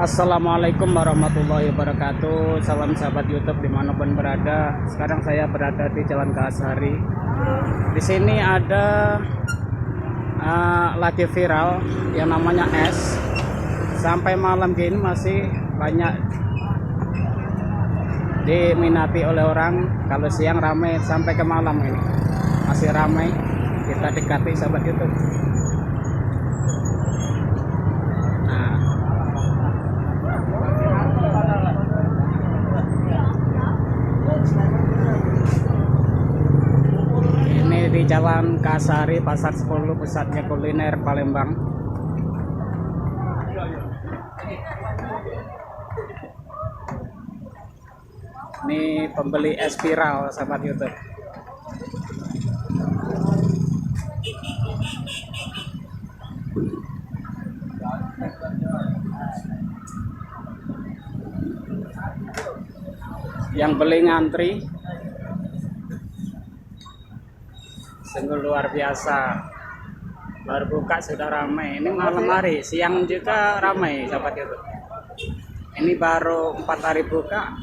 Assalamualaikum warahmatullahi wabarakatuh. Salam sahabat YouTube dimanapun berada. Sekarang saya berada di Jalan Kasari. Di sini ada lagi viral yang namanya es. Sampai malam gini masih banyak diminati oleh orang. Kalau siang ramai, sampai ke malam ini masih ramai. Kita dekati sahabat YouTube. Di Jalan Kasari, Pasar 10, pusatnya kuliner Palembang. Ini pembeli es viral sahabat YouTube. Yang beli ngantri sungguh luar biasa. Baru buka sudah ramai. Ini malam hari, siang juga ramai sahabat YouTube. Ini baru 4 hari buka.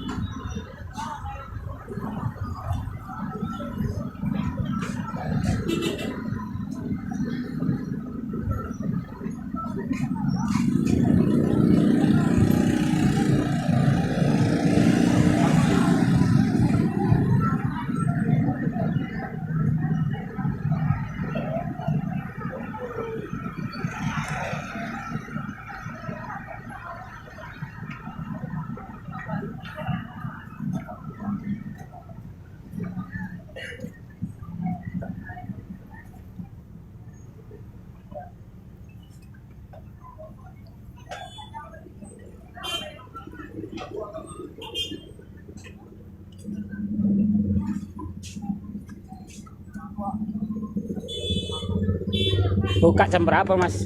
Buka jam berapa, Mas?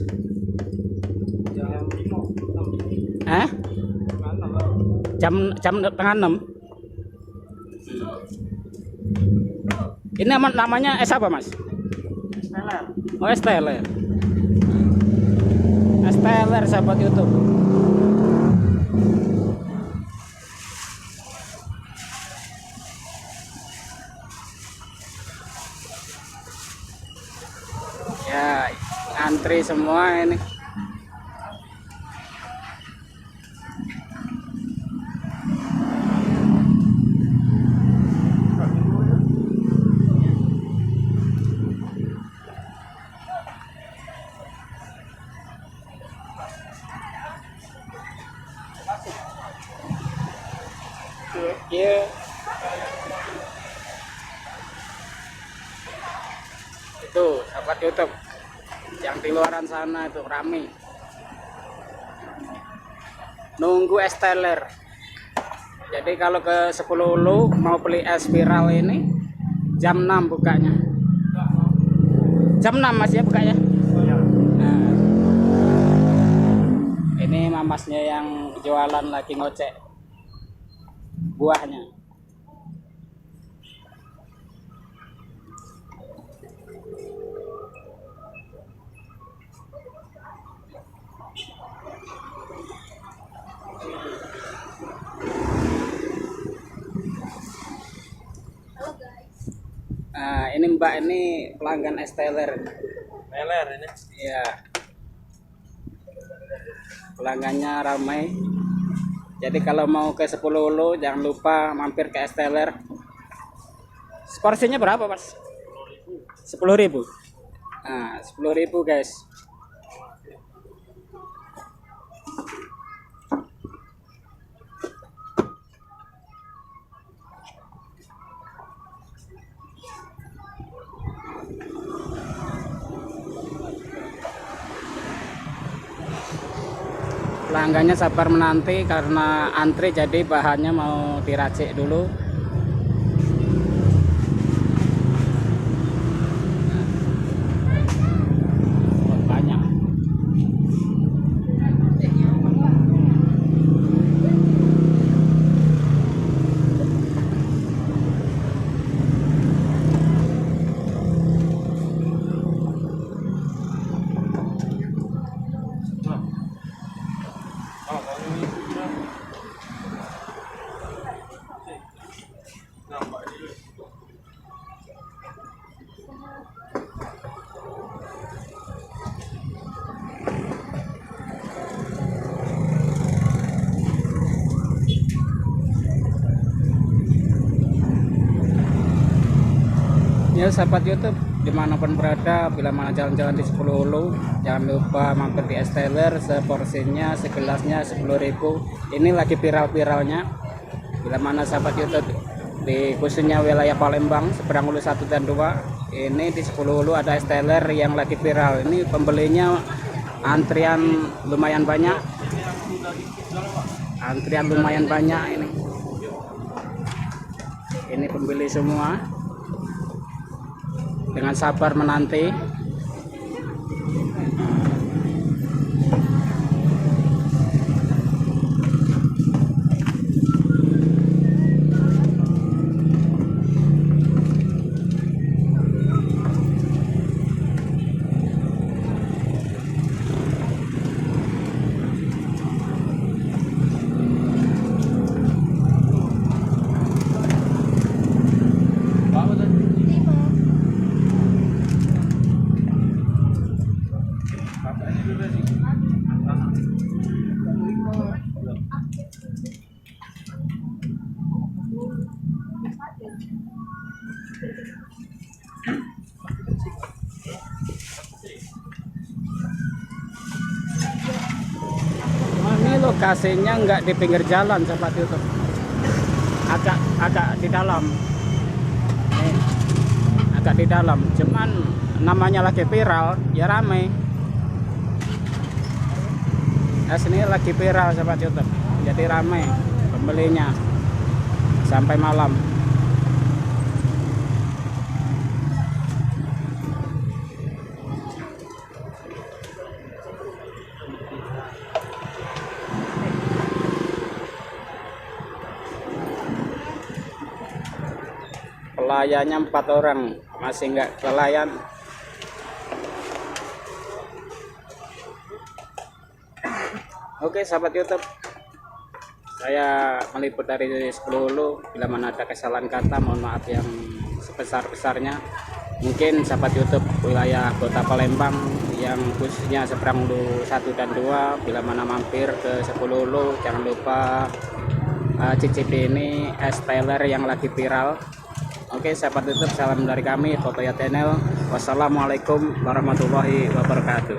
Jam jam tengah 6. Ini namanya es apa, Mas? Esteller. Oh, es teler. Es teler sahabat YouTube. Ya, antri semua ini. Ya. Itu sahabat YouTube. Yang di luaran sana itu rame nunggu es teler. Jadi kalau ke 10 Ulu mau beli es viral ini jam 6 bukanya. Jam 6 Mas ya bukanya. Nah, ini mamasnya yang jualan lagi ngocek buahnya. Nah, ini Mbak ini pelanggan es teler. Teller ini. Iya. Pelanggannya ramai. Jadi kalau mau ke 10 Ulu jangan lupa mampir ke es teler. Porsinya berapa, Mas? 10.000. Nah, 10.000 guys. Pelanggannya sabar menanti karena antri, jadi bahannya mau diracik dulu. Banyak. Ya sahabat YouTube dimanapun berada, bila mana jalan-jalan di Sepuluhulu, jangan lupa mampir di Esteller. Seporsinya segelasnya 10.000. Ini lagi viral-viralnya. Bila mana sahabat YouTube di khususnya wilayah Palembang seberang Hulu 1 dan 2, ini di Sepuluhulu ada Esteller yang lagi viral. Ini pembelinya antrian lumayan banyak, ini pembeli semua dengan sabar menanti. Ini lokasinya nggak di pinggir jalan sahabat YouTube, agak di dalam. Nih, agak di dalam, cuman namanya lagi viral ya ramai. Nah, sini lagi viral sahabat YouTube, jadi ramai pembelinya sampai malam. Pelayannya 4 orang, masih nggak pelayan. Oke sahabat YouTube, saya meliput dari Sepuluhulu. Bila mana ada kesalahan kata, mohon maaf yang sebesar-besarnya. Mungkin sahabat YouTube wilayah Kota Palembang yang khususnya seberang Hulu 1 dan 2, bila mana mampir ke Sepuluhulu, jangan lupa cicipi ini Esteller yang lagi viral. Oke sahabat YouTube, salam dari kami Fotoya Channel. Wassalamualaikum warahmatullahi wabarakatuh.